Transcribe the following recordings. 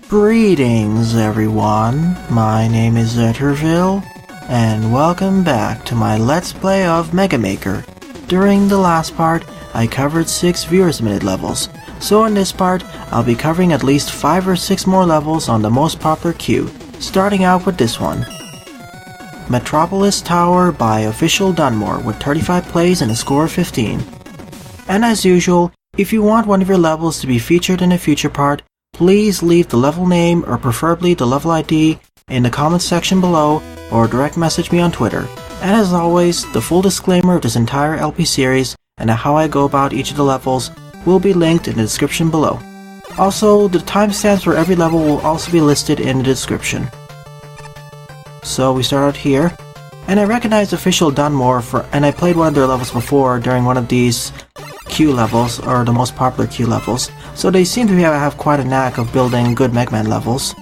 Greetings everyone, my name is Zetterville, and welcome back to my Let's Play of Mega Maker. During the last part, I covered 6 viewer-submitted levels, so in this part, I'll be covering at least 5 or 6 more levels on the most popular queue, starting out with this one. Metropolis Tower by Official Dunmore with 35 plays and a score of 15. And as usual, if you want one of your levels to be featured in a future part, please leave the level name or preferably the level ID in the comments section below or direct message me on Twitter. And as always, the full disclaimer of this entire LP series and how I go about each of the levels will be linked in the description below. Also, the timestamps for every level will also be listed in the description. So we start out here, and I recognize Official Dunmore and I played one of their levels before during one of these queue levels, or the most popular queue levels, so they seem to have quite a knack of building good Mega Man levels.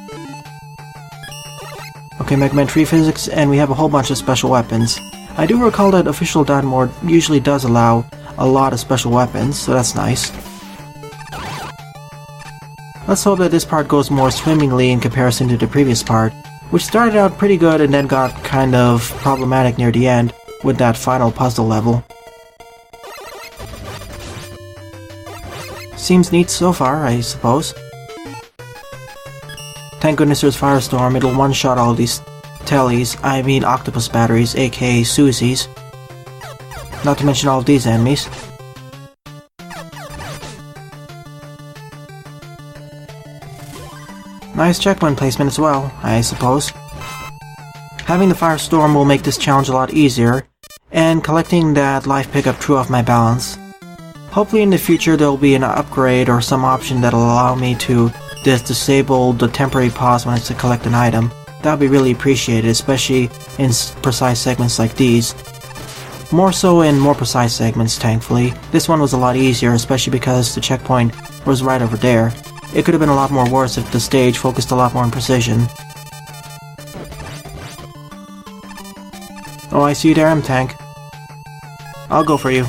Okay, Mega Man 3 physics, and we have a whole bunch of special weapons. I do recall that Official Dunmore usually does allow a lot of special weapons, so that's nice. Let's hope that this part goes more swimmingly in comparison to the previous part, which started out pretty good and then got kind of problematic near the end with that final puzzle level. Seems neat so far, I suppose. Thank goodness there's Firestorm, it'll one-shot all these octopus batteries, aka Susies. Not to mention all of these enemies. Nice checkpoint placement as well, I suppose. Having the Firestorm will make this challenge a lot easier, and collecting that life pickup threw off my balance. Hopefully in the future there will be an upgrade or some option that will allow me to disable the temporary pause when I collect an item. That would be really appreciated, especially in precise segments like these. More so in more precise segments, thankfully. This one was a lot easier, especially because the checkpoint was right over there. It could have been a lot more worse if the stage focused a lot more on precision. Oh, I see you there, M-Tank. I'll go for you.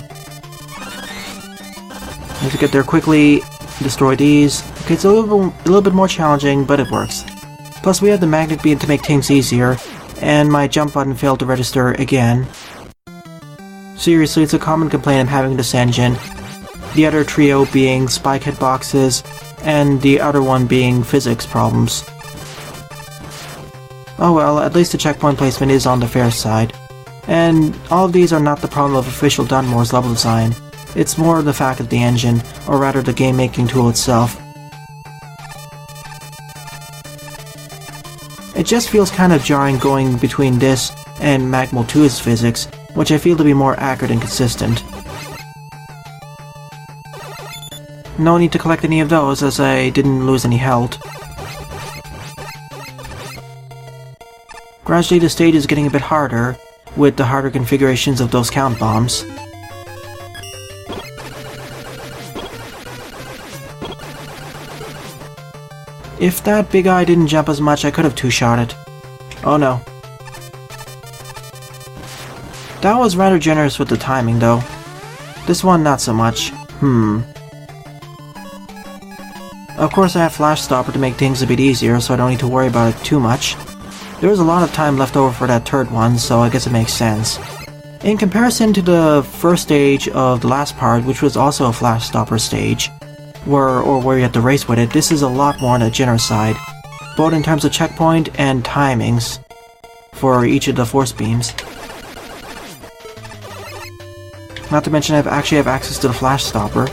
I have to get there quickly, destroy these. Okay, it's a little bit more challenging, but it works. Plus we have the magnet beam to make things easier, and my jump button failed to register again. Seriously, it's a common complaint I'm having with this engine. The other trio being spike hitboxes, and the other one being physics problems. Oh well, at least the checkpoint placement is on the fair side. And all of these are not the problem of Official Dunmore's level design. It's more the fact of the engine, or rather the game-making tool itself. It just feels kind of jarring going between this and Magmal 2's physics, which I feel to be more accurate and consistent. No need to collect any of those, as I didn't lose any health. Gradually the stage is getting a bit harder, with the harder configurations of those count bombs. If that big eye didn't jump as much, I could have two-shot it. Oh no. That was rather generous with the timing, though. This one, not so much. Of course I have Flash Stopper to make things a bit easier, so I don't need to worry about it too much. There was a lot of time left over for that third one, so I guess it makes sense. In comparison to the first stage of the last part, which was also a Flash Stopper stage, where you have to race with it, this is a lot more on the generous side, both in terms of checkpoint and timings for each of the force beams. Not to mention I actually have access to the Flash Stopper.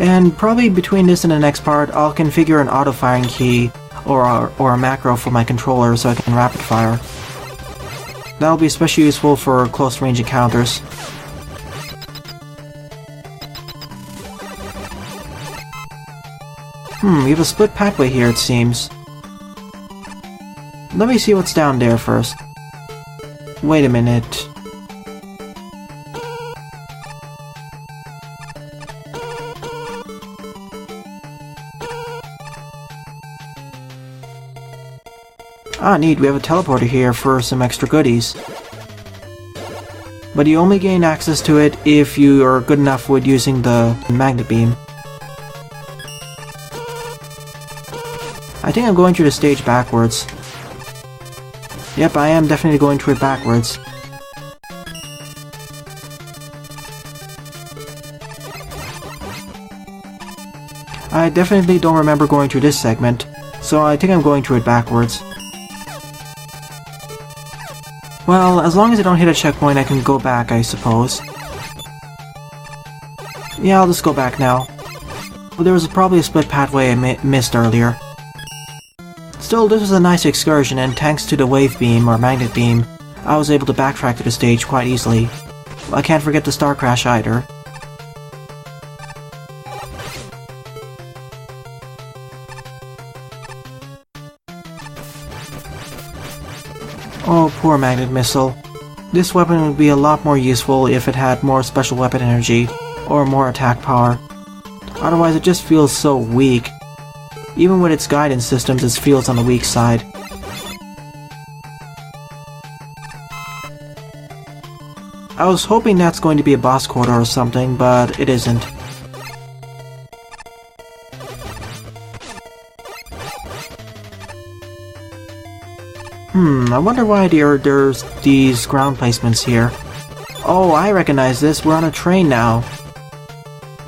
And probably between this and the next part, I'll configure an auto-firing key or a macro for my controller so I can rapid fire. That'll be especially useful for close-range encounters. We have a split pathway here, it seems. Let me see what's down there first. Wait a minute. Ah, neat, we have a teleporter here for some extra goodies. But you only gain access to it if you are good enough with using the magnet beam. I think I'm going through the stage backwards. Yep, I am definitely going through it backwards. I definitely don't remember going through this segment, so I think I'm going through it backwards. Well, as long as I don't hit a checkpoint, I can go back, I suppose. Yeah, I'll just go back now. Well, there was probably a split pathway I missed earlier. Still, this was a nice excursion, and thanks to the wave beam, or magnet beam, I was able to backtrack to the stage quite easily. I can't forget the star crash either. Oh, poor magnet missile. This weapon would be a lot more useful if it had more special weapon energy, or more attack power. Otherwise it just feels so weak. Even with its guidance systems, it feels on the weak side. I was hoping that's going to be a boss quarter or something, but it isn't. I wonder why there's these ground placements here. Oh, I recognize this. We're on a train now.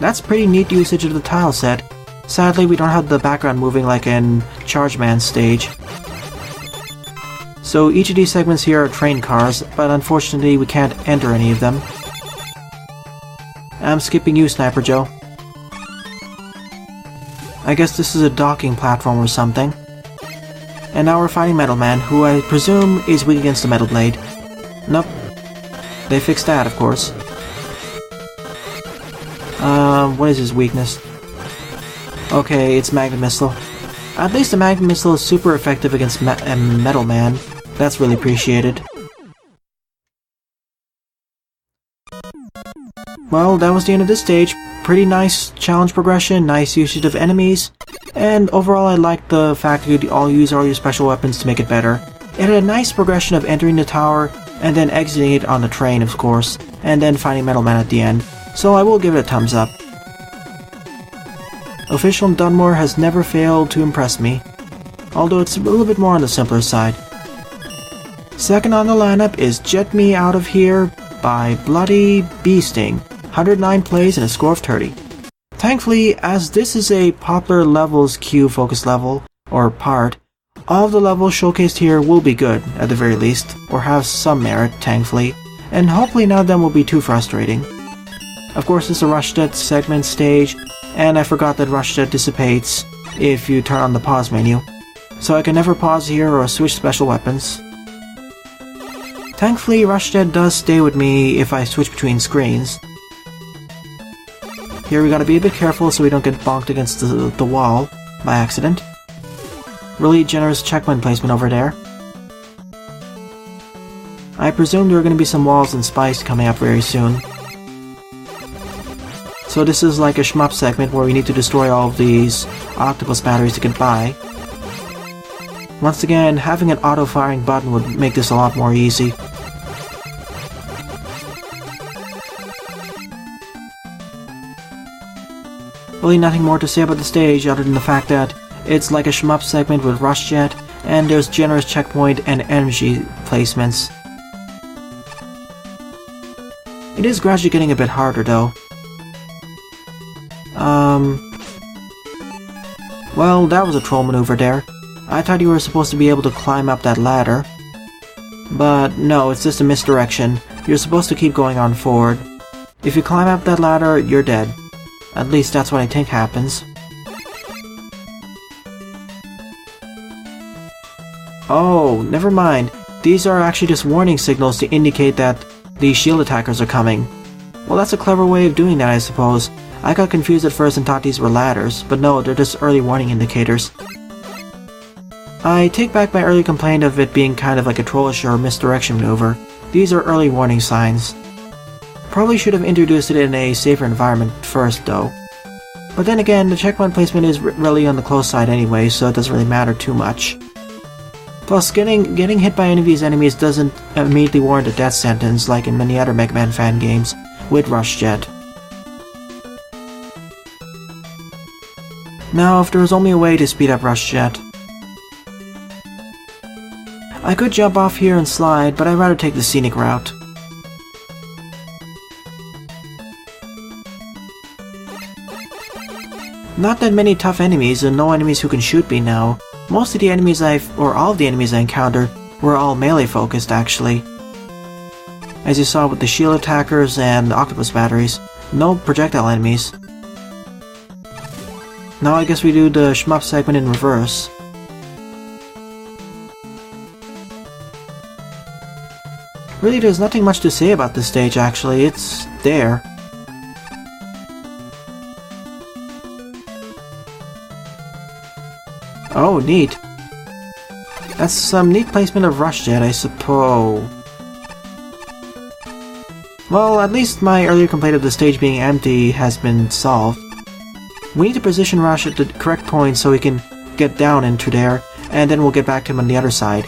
That's pretty neat usage of the tile set. Sadly, we don't have the background moving like in Charge Man's stage. So each of these segments here are train cars, but unfortunately we can't enter any of them. I'm skipping you, Sniper Joe. I guess this is a docking platform or something. And now we're fighting Metal Man, who I presume is weak against the Metal Blade. Nope. They fixed that, of course. What is his weakness? Okay, it's Magnet Missile. At least the Magnet Missile is super effective against Metal Man. That's really appreciated. Well, that was the end of this stage. Pretty nice challenge progression, nice usage of enemies, and overall I liked the fact that you could all use all your special weapons to make it better. It had a nice progression of entering the tower, and then exiting it on the train, of course, and then finding Metal Man at the end, so I will give it a thumbs up. Official Dunmore has never failed to impress me, although it's a little bit more on the simpler side. Second on the lineup is Jet Me Out of Here by BloodyBeesting. 109 plays and a score of 30. Thankfully, as this is a popular levels queue focus level, or part, all of the levels showcased here will be good, at the very least, or have some merit, thankfully, and hopefully none of them will be too frustrating. Of course, it's a Rush Jet segment stage, and I forgot that Rush Jet dissipates if you turn on the pause menu, so I can never pause here or switch special weapons. Thankfully, Rush Jet does stay with me if I switch between screens. Here we gotta be a bit careful so we don't get bonked against the wall by accident. Really generous checkpoint placement over there. I presume there are gonna be some walls and spikes coming up very soon. So this is like a shmup segment where we need to destroy all of these octopus batteries to get by. Once again, having an auto-firing button would make this a lot more easy. Really nothing more to say about the stage other than the fact that it's like a shmup segment with Rush Jet, and there's generous checkpoint and energy placements. It is gradually getting a bit harder though. Well, that was a troll maneuver there. I thought you were supposed to be able to climb up that ladder. But no, it's just a misdirection. You're supposed to keep going on forward. If you climb up that ladder, you're dead. At least that's what I think happens. Oh, never mind. These are actually just warning signals to indicate that the shield attackers are coming. Well, that's a clever way of doing that, I suppose. I got confused at first and thought these were ladders, but no, they're just early warning indicators. I take back my early complaint of it being kind of like a trollish or misdirection maneuver. These are early warning signs. Probably should have introduced it in a safer environment first, though. But then again, the checkpoint placement is really on the close side anyway, so it doesn't really matter too much. Plus, getting hit by any of these enemies doesn't immediately warrant a death sentence like in many other Mega Man fan games with Rush Jet. Now, if there was only a way to speed up Rush Jet, I could jump off here and slide, but I'd rather take the scenic route. Not that many tough enemies, and no enemies who can shoot me now. Most of the enemies all of the enemies I encountered were all melee focused actually. As you saw with the shield attackers and octopus batteries, no projectile enemies. Now I guess we do the shmup segment in reverse. Really, there's nothing much to say about this stage actually, it's there. Oh, neat. That's some neat placement of Rush Jet, I suppose. Well, at least my earlier complaint of the stage being empty has been solved. We need to position Rush at the correct point so he can get down into there, and then we'll get back to him on the other side.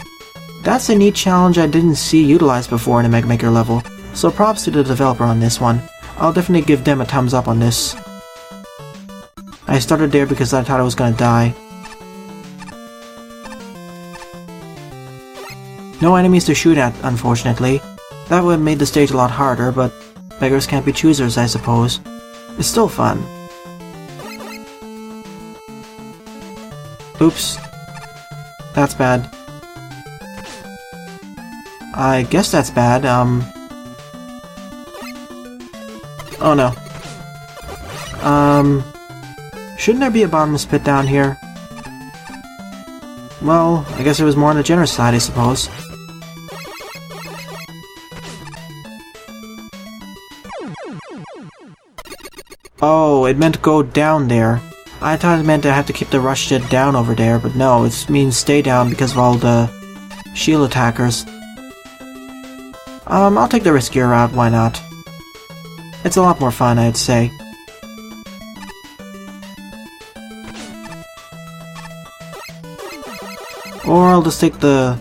That's a neat challenge I didn't see utilized before in a Mega Maker level, so props to the developer on this one. I'll definitely give them a thumbs up on this. I started there because I thought I was gonna die. No enemies to shoot at, unfortunately. That would have made the stage a lot harder, but beggars can't be choosers, I suppose. It's still fun. Oops. That's bad. I guess that's bad, Oh no. Shouldn't there be a bottomless pit down here? Well, I guess it was more on the generous side, I suppose. Oh, it meant go down there. I thought it meant I have to keep the Rush Jet down over there, but no, it means stay down because of all the shield attackers. I'll take the riskier route, why not? It's a lot more fun, I'd say. Or I'll just take the...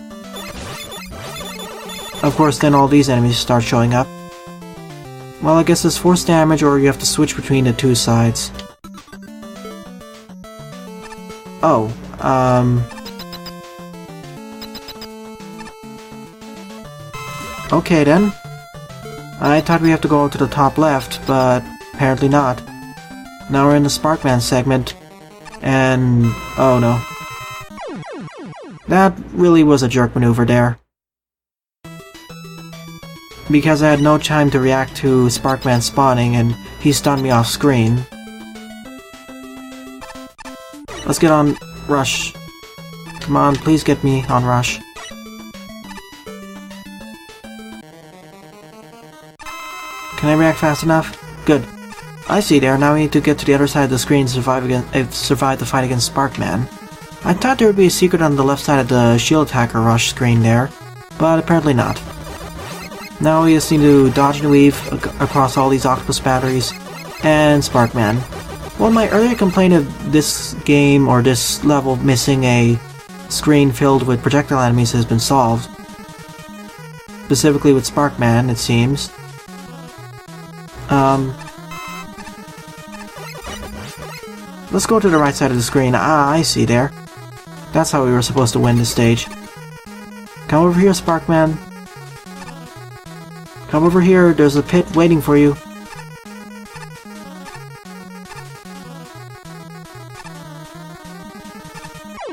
Of course, then all these enemies start showing up. Well, I guess it's force damage, or you have to switch between the two sides. Oh, okay then. I thought we have to go to the top left, but apparently not. Now we're in the Sparkman segment, and... oh no. That really was a jerk maneuver there. Because I had no time to react to Sparkman spawning, and he stunned me off screen. Let's get on Rush. Come on, please get me on Rush. Can I react fast enough? Good. I see there, now we need to get to the other side of the screen to survive the fight against Sparkman. I thought there would be a secret on the left side of the shield attacker rush screen there, but apparently not. Now we just need to dodge and weave across all these octopus batteries, and Sparkman. Well, my earlier complaint of this game, or this level, missing a screen filled with projectile enemies has been solved. Specifically with Sparkman, it seems. Let's go to the right side of the screen. Ah, I see there. That's how we were supposed to win this stage. Come over here, Sparkman. Come over here, there's a pit waiting for you.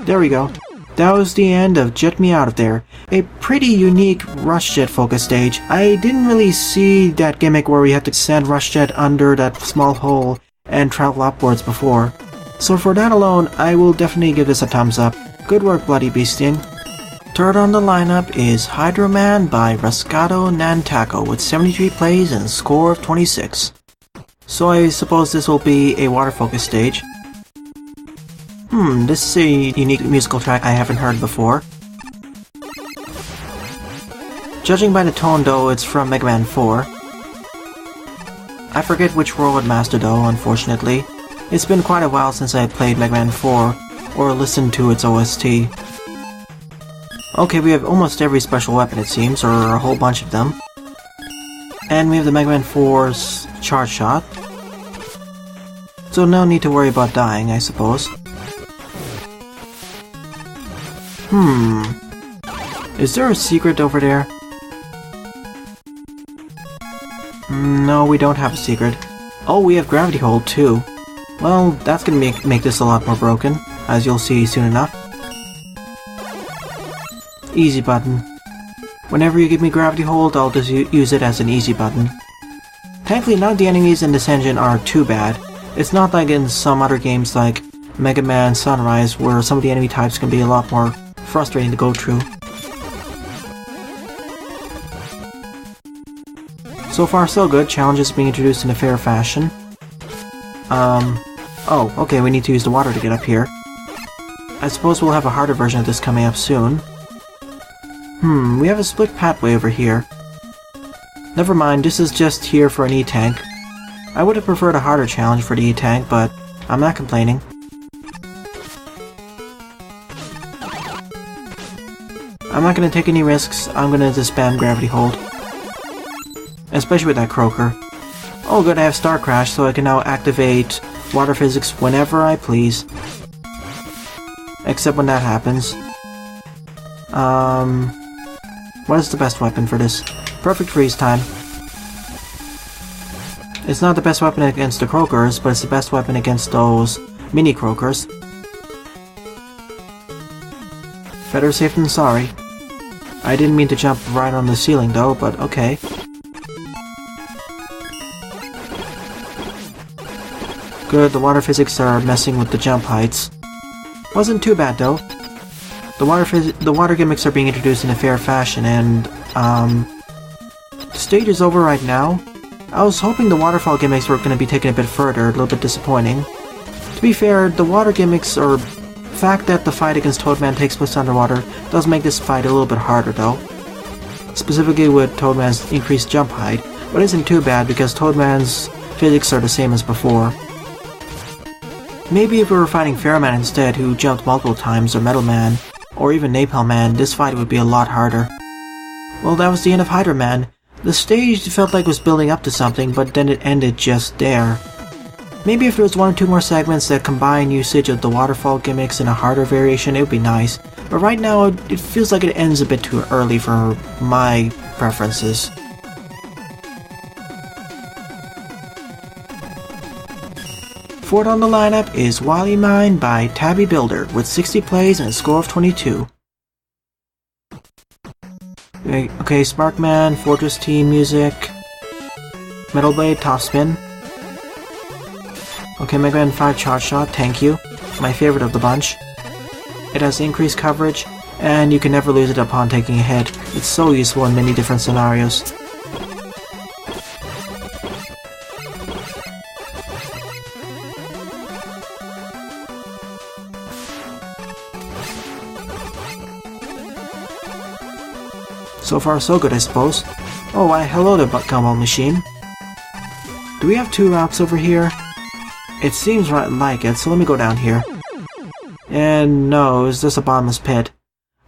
There we go. That was the end of Jet Me Out of There. A pretty unique Rush Jet focus stage. I didn't really see that gimmick where we had to send Rush Jet under that small hole and travel upwards before. So for that alone, I will definitely give this a thumbs up. Good work, BloodyBeesting. Third on the lineup is Hydro Man by Rascato Nantako with 73 plays and a score of 26. So I suppose this will be a water focus stage. This is a unique musical track I haven't heard before. Judging by the tone though, it's from Mega Man 4. I forget which World Master though, unfortunately. It's been quite a while since I played Mega Man 4, or listened to its OST. Okay, we have almost every special weapon it seems, or a whole bunch of them. And we have the Mega Man 4's charge shot. So no need to worry about dying, I suppose. Is there a secret over there? No, we don't have a secret. Oh, we have gravity hold too. Well, that's gonna make this a lot more broken, as you'll see soon enough. Easy button. Whenever you give me gravity hold, I'll just use it as an easy button. Thankfully, none of the enemies in this engine are too bad. It's not like in some other games like Mega Man Sunrise, where some of the enemy types can be a lot more frustrating to go through. So far so good, challenges being introduced in a fair fashion. Oh, okay, we need to use the water to get up here. I suppose we'll have a harder version of this coming up soon. We have a split pathway over here. Never mind, this is just here for an E-Tank. I would have preferred a harder challenge for the E-Tank, but I'm not complaining. I'm not gonna take any risks, I'm gonna just spam gravity hold. Especially with that croaker. Oh good, I have Star Crash, so I can now activate water physics whenever I please. Except when that happens. What is the best weapon for this? Perfect freeze time. It's not the best weapon against the croakers, but it's the best weapon against those mini croakers. Better safe than sorry. I didn't mean to jump right on the ceiling though, but okay. Good, the water physics are messing with the jump heights. Wasn't too bad though. The water gimmicks are being introduced in a fair fashion, and the stage is over right now. I was hoping the waterfall gimmicks were going to be taken a bit further, a little bit disappointing. To be fair, the water gimmicks, or the fact that the fight against Toadman takes place underwater, does make this fight a little bit harder though. Specifically with Toadman's increased jump height, but it isn't too bad because Toadman's physics are the same as before. Maybe if we were fighting Fairman instead, who jumped multiple times, or Metal Man, or even Napalm Man, this fight would be a lot harder. Well, that was the end of Hydra Man. The stage felt like it was building up to something, but then it ended just there. Maybe if there was 1 or 2 more segments that combine usage of the waterfall gimmicks in a harder variation, it would be nice. But right now, it feels like it ends a bit too early for my preferences. Fourth on the lineup is Wily Mine by TabbyBuilder with 60 plays and a score of 22. Okay, Sparkman, Fortress Team music, Metal Blade, Top Spin. Okay, Mega Man 5 Charge Shot, thank you. My favorite of the bunch. It has increased coverage, and you can never lose it upon taking a hit. It's so useful in many different scenarios. So far so good, I suppose. Oh, why hello there, Gumball Machine. Do we have 2 routes over here? It seems right like it, so let me go down here. And no, it's just a bottomless pit.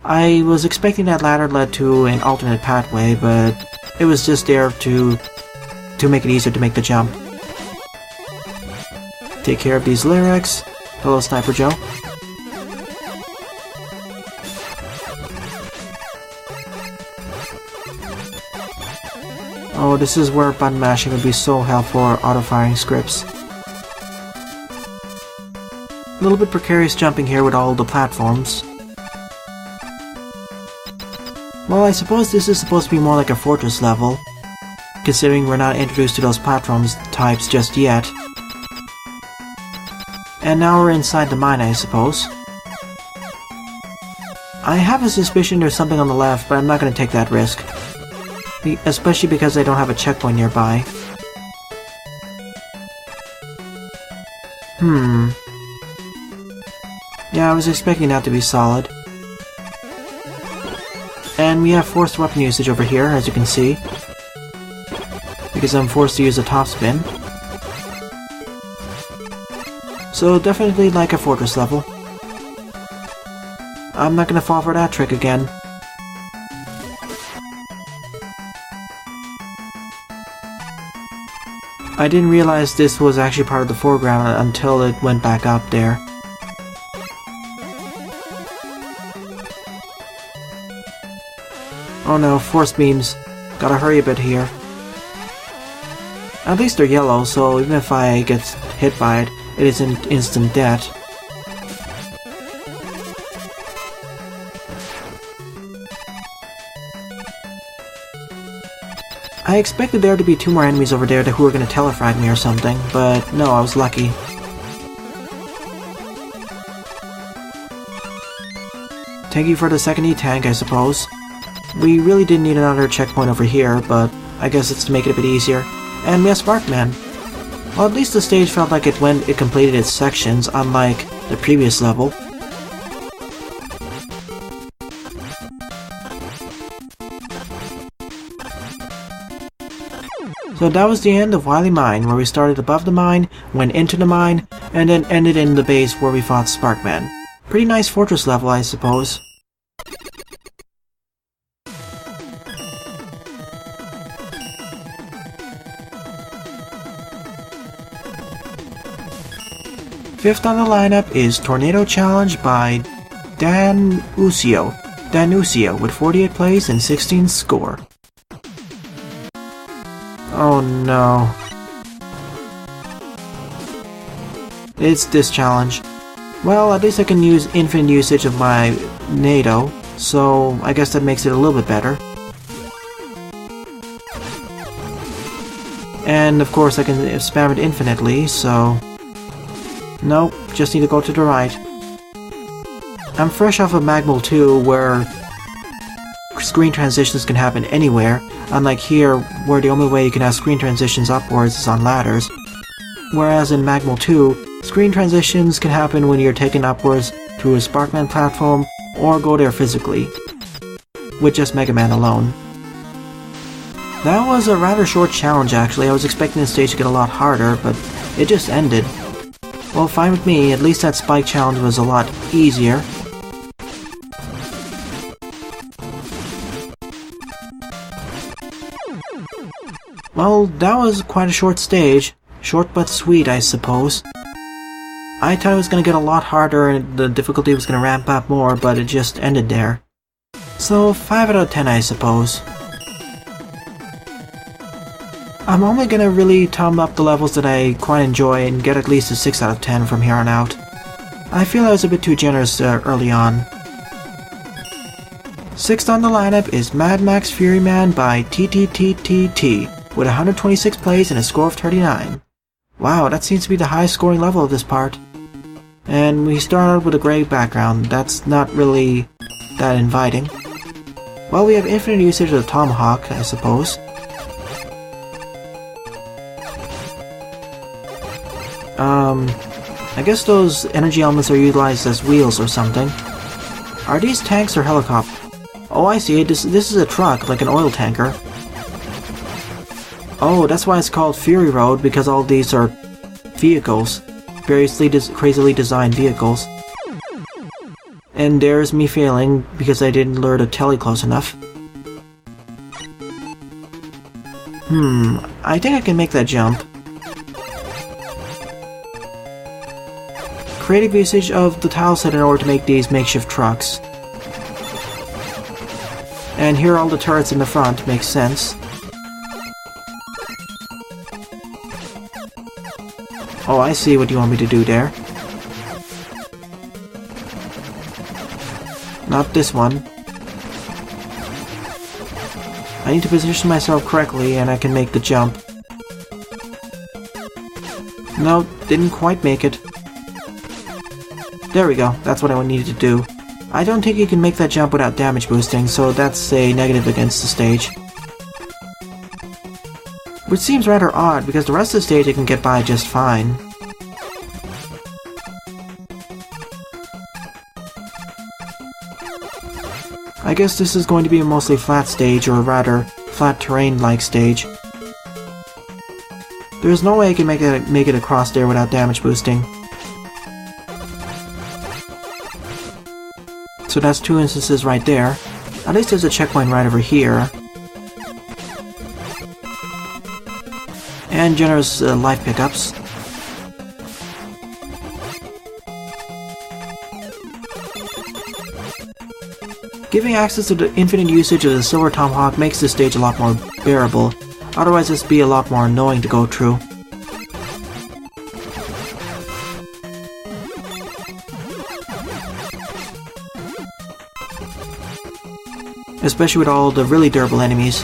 I was expecting that ladder led to an alternate pathway, but it was just there to make it easier to make the jump. Take care of these lyrics. Hello, Sniper Joe. Oh, this is where button mashing would be so helpful for auto-firing scripts. A little bit precarious jumping here with all the platforms. Well, I suppose this is supposed to be more like a fortress level, considering we're not introduced to those platforms types just yet. And now we're inside the mine, I suppose. I have a suspicion there's something on the left, but I'm not going to take that risk. Especially because I don't have a checkpoint nearby. Yeah, I was expecting that to be solid. And we have forced weapon usage over here, as you can see. Because I'm forced to use a top spin. So definitely like a fortress level. I'm not gonna fall for that trick again. I didn't realize this was actually part of the foreground until it went back up there. Oh no, force beams. Gotta hurry a bit here. At least they're yellow, so even if I get hit by it, it isn't instant death. I expected there to be 2 more enemies over there who were gonna telefrag me or something, but no, I was lucky. Thank you for the second E-tank, I suppose. We really didn't need another checkpoint over here, but I guess it's to make it a bit easier. And we have Sparkman. Well, at least the stage felt like it completed its sections, unlike the previous level. So that was the end of Wily Mine, where we started above the mine, went into the mine, and then ended in the base where we fought Sparkman. Pretty nice fortress level, I suppose. Fifth on the lineup is Tornado Challenge by Danusio with 48 plays and 16 score. Oh no. It's this challenge. Well, at least I can use infinite usage of my NATO, so I guess that makes it a little bit better. And of course I can spam it infinitely, so... Nope, just need to go to the right. I'm fresh off of Magmul 2, where screen transitions can happen anywhere, unlike here, where the only way you can have screen transitions upwards is on ladders. Whereas in Magmul 2, screen transitions can happen when you're taken upwards to a Sparkman platform, or go there physically, with just Mega Man alone. That was a rather short challenge actually. I was expecting the stage to get a lot harder, but it just ended. Well, fine with me, at least that spike challenge was a lot easier. Well, that was quite a short stage. Short but sweet, I suppose. I thought it was going to get a lot harder and the difficulty was going to ramp up more, but it just ended there. So, 5 out of 10, I suppose. I'm only going to really tom up the levels that I quite enjoy and get at least a 6 out of 10 from here on out. I feel I was a bit too generous early on. 6th on the lineup is Mad Max Furyman by TTTTT with 126 plays and a score of 39. Wow, that seems to be the highest scoring level of this part. And we start out with a grey background. That's not really that inviting. Well, we have infinite usage of the Tomahawk, I suppose. I guess those energy elements are utilized as wheels or something. Are these tanks or helicopters? Oh, I see. This is a truck, like an oil tanker. Oh, that's why it's called Fury Road, because all these are vehicles. Variously crazily designed vehicles. And there's me failing, because I didn't lure the telly close enough. I think I can make that jump. Creative usage of the tile set in order to make these makeshift trucks. And here are all the turrets in the front, makes sense. Oh, I see what you want me to do there. Not this one. I need to position myself correctly and I can make the jump. No, didn't quite make it. There we go, that's what I needed to do. I don't think you can make that jump without damage boosting, so that's a negative against the stage. Which seems rather odd, because the rest of the stage I can get by just fine. I guess this is going to be a mostly flat stage, or rather, flat terrain-like stage. There's no way I can make it across there without damage boosting. So that's 2 instances right there. At least there's a checkpoint right over here. And generous life pickups. Giving access to the infinite usage of the Silver Tomahawk makes this stage a lot more bearable, otherwise this would be a lot more annoying to go through. Especially with all the really durable enemies.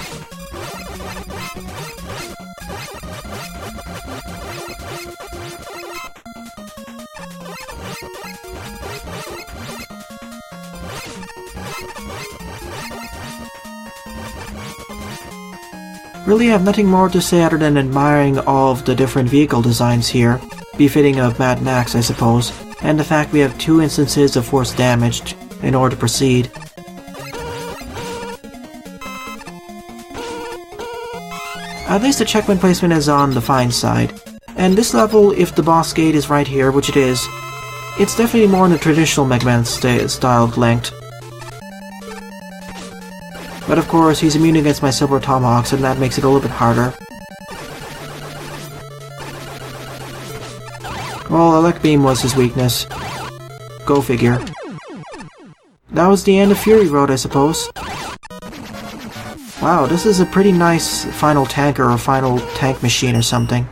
Really, I have nothing more to say other than admiring all of the different vehicle designs here, befitting of Mad Max, I suppose, and the fact we have 2 instances of force damage in order to proceed. At least the checkpoint placement is on the fine side, and this level, if the boss gate is right here, which it is, it's definitely more in the traditional Mega Man styled length. But of course, he's immune against my Silver Tomahawks, and that makes it a little bit harder. Well, Elect Beam was his weakness. Go figure. That was the end of Fury Road, I suppose. Wow, this is a pretty nice final tanker or final tank machine or something.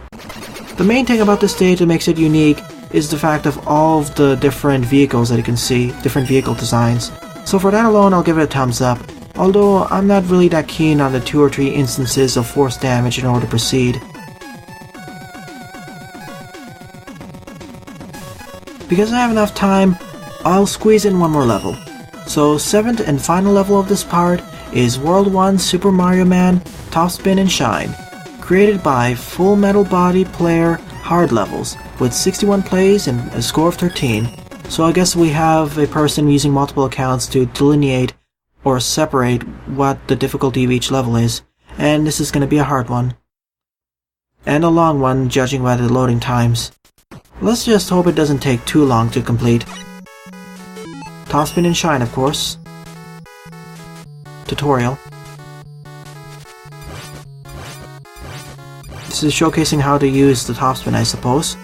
The main thing about this stage that makes it unique is the fact of all of the different vehicles that you can see, different vehicle designs. So for that alone, I'll give it a thumbs up. Although, I'm not really that keen on the 2 or 3 instances of force damage in order to proceed. Because I have enough time, I'll squeeze in one more level. So, 7th and final level of this part is World 1 Super Mario Man Top Spin and Shine, created by FullmetalBody player hard levels, with 61 plays and a score of 13. So I guess we have a person using multiple accounts to delineate or separate what the difficulty of each level is, and this is going to be a hard one. And a long one, judging by the loading times. Let's just hope it doesn't take too long to complete. Top Spin and Shine, of course. Tutorial. This is showcasing how to use the top spin, I suppose.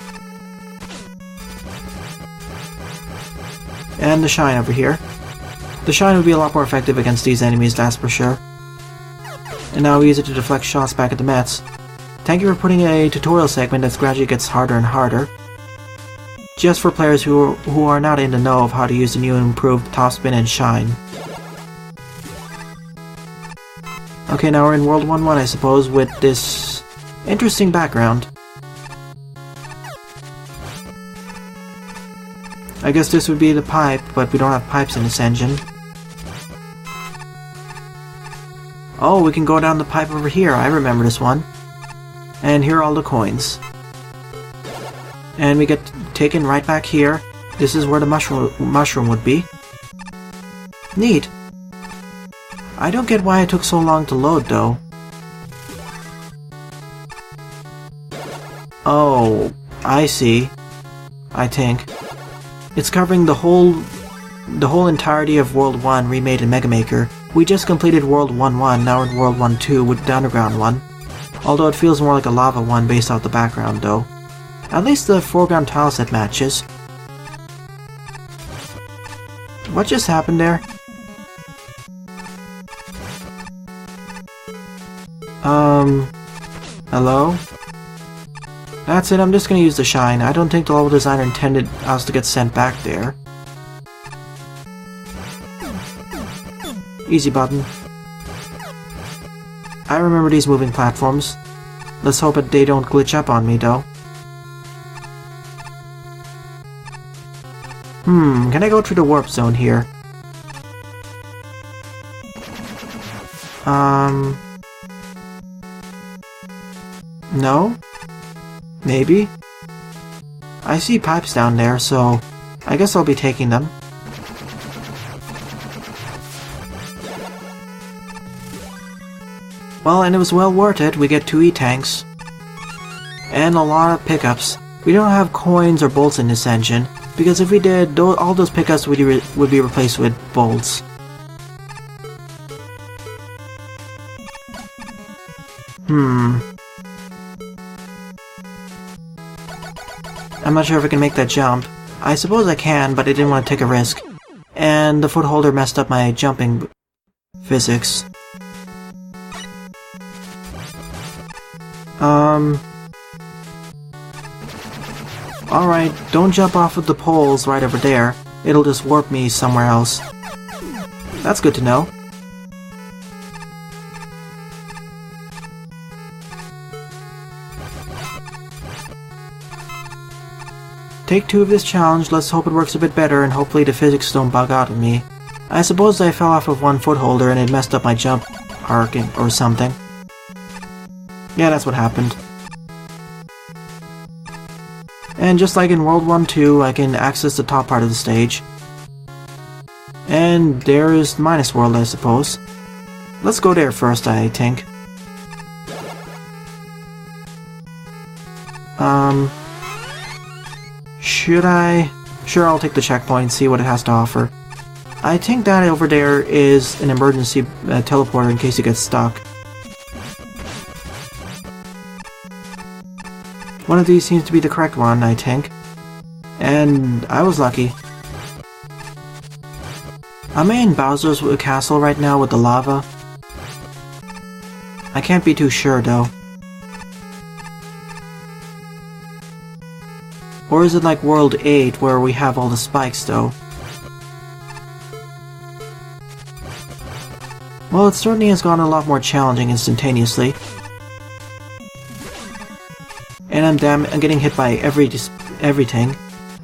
And the shine over here. The shine would be a lot more effective against these enemies, that's for sure. And now we use it to deflect shots back at the Mets. Thank you for putting a tutorial segment that gradually gets harder and harder. Just for players who are not in the know of how to use the new and improved top spin and shine. Okay, now we're in World 1-1, I suppose, with this interesting background. I guess this would be the pipe, but we don't have pipes in this engine. Oh, we can go down the pipe over here, I remember this one. And here are all the coins. And we get taken right back here. This is where the mushroom would be. Neat. I don't get why it took so long to load, though. Oh, I see. I think. It's covering the whole entirety of World 1 remade in Mega Maker. We just completed World 1-1, now we're in World 1-2 with the underground one. Although it feels more like a lava one based off the background, though. At least the foreground tile set matches. What just happened there? Hello? That's it, I'm just gonna use the shine. I don't think the level designer intended us to get sent back there. Easy button. I remember these moving platforms. Let's hope that they don't glitch up on me, though. Can I go through the warp zone here? No? Maybe? I see pipes down there, so I guess I'll be taking them. Well, and it was well worth it. We get 2 E-tanks. And a lot of pickups. We don't have coins or bolts in this engine, because if we did, all those pickups would be replaced with bolts. I'm not sure if I can make that jump. I suppose I can, but I didn't want to take a risk. and the foot holder messed up my jumping physics. Alright, don't jump off of the poles right over there. It'll just warp me somewhere else. That's good to know. Take 2 of this challenge, let's hope it works a bit better and hopefully the physics don't bug out on me. I suppose I fell off of one foot holder and it messed up my jump arc or something. Yeah, that's what happened. And just like in World 1-2, I can access the top part of the stage. And there is Minus World, I suppose. Let's go there first, I think. Should I? Sure, I'll take the checkpoint and see what it has to offer. I think that over there is an emergency teleporter in case you get stuck. One of these seems to be the correct one, I think. And I was lucky. Am I in Bowser's castle right now with the lava? I can't be too sure though. Or is it like World 8 where we have all the spikes though? Well, it certainly has gotten a lot more challenging instantaneously. And I'm getting hit by everything.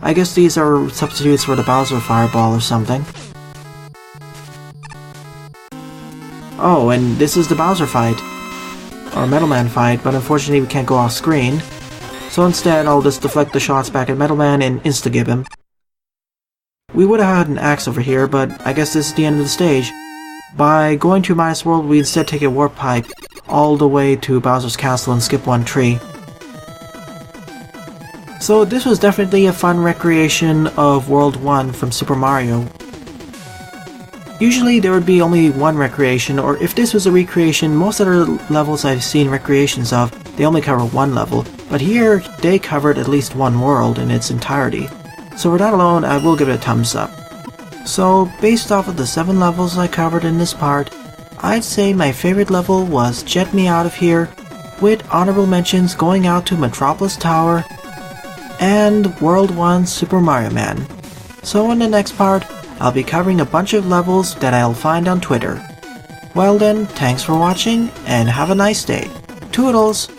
I guess these are substitutes for the Bowser Fireball or something. Oh, and this is the Bowser fight. Or Metal Man fight, but unfortunately we can't go off screen. So instead, I'll just deflect the shots back at Metal Man and insta-gib him. We would have had an axe over here, but I guess this is the end of the stage. By going to Minus World, we instead take a warp pipe all the way to Bowser's castle and skip one tree. So this was definitely a fun recreation of World 1 from Super Mario. Usually there would be only one recreation, or if this was a recreation, most other levels I've seen recreations of, they only cover one level, but here they covered at least one world in its entirety. So for that alone, I will give it a thumbs up. So based off of the 7 levels I covered in this part, I'd say my favorite level was Jet Me Out of Here, with honorable mentions going out to Metropolis Tower, and World 1 Super Mario Man. So in the next part, I'll be covering a bunch of levels that I'll find on Twitter. Well then, thanks for watching, and have a nice day. Toodles!